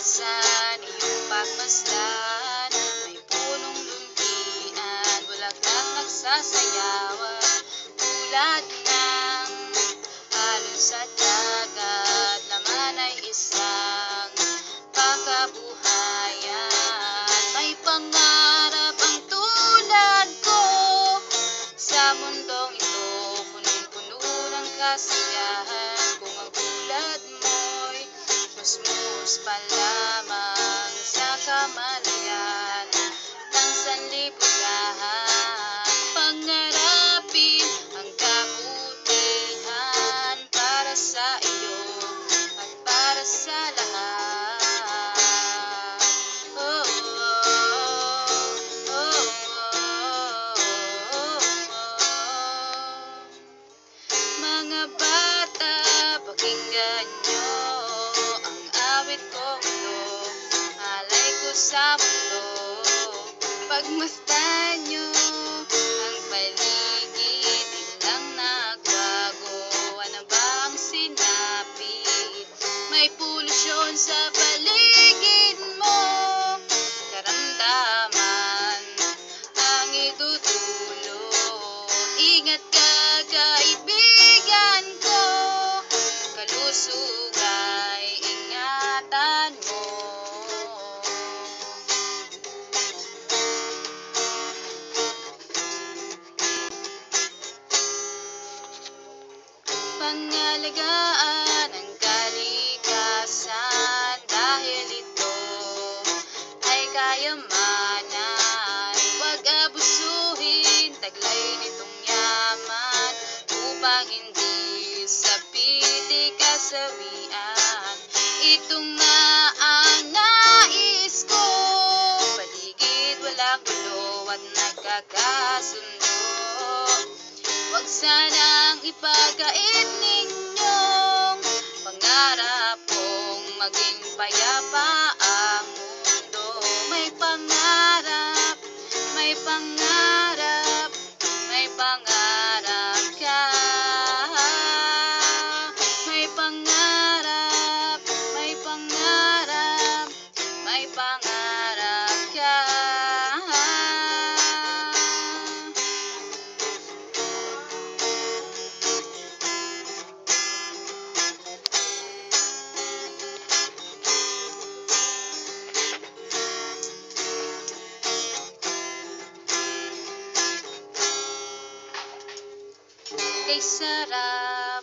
kalikasan, iyong pagmasdan. May punong luntian, bulaklak nagsasayawan, tulad ng alon sa dagat. Laman ay isang pangkabuhayan. May pangarap ang tulad ko sa mundong ito, punong-puno ng kasiyahan. Kung ang tulad mo'y musmus pa lamang sa kamalayan ng sanlibutan, pangarapin ang kabutihan para sa iyo at para sa lahat. Oh, oh, oh, oh, oh. Mga bata, pakinggan nyo ang awit kong ito, alay ko sa mundo. Pagmasdan nyo ang paligid, di lang nagbago. Ano ba ang sinapit? May polusyon sa paligid mo, karamdaman ang idudulot. Ingat ka, kaibigan ko, kalusog ay ingatan mo. Pangalagaan ang kalikasan, dahil ito ay kayamanan. Huwag abusuhin, taglay nitong yaman, upang hindi sapiti kasawian. Ito nga ang nais ko, paligid walang gulo at nagkakasundo. Huwag sanang ipagkait ninyong pangarap kong maging payapa ang mundo. May pangarap, may pangarap, may pangarap ka. May pangarap, may pangarap, may pangarap ka. Kay sarap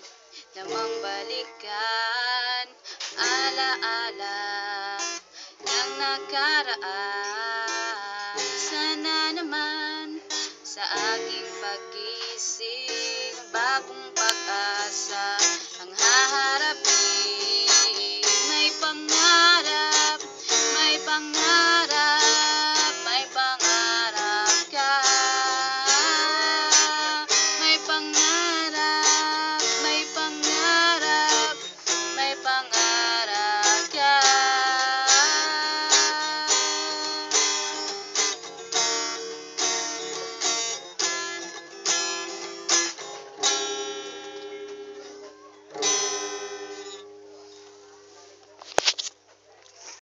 namang balikan, alaala ng nakaraan. Sana naman sa aking pag-ising, bagong pag-asa ang haharapin. May pangarap, may pangarap,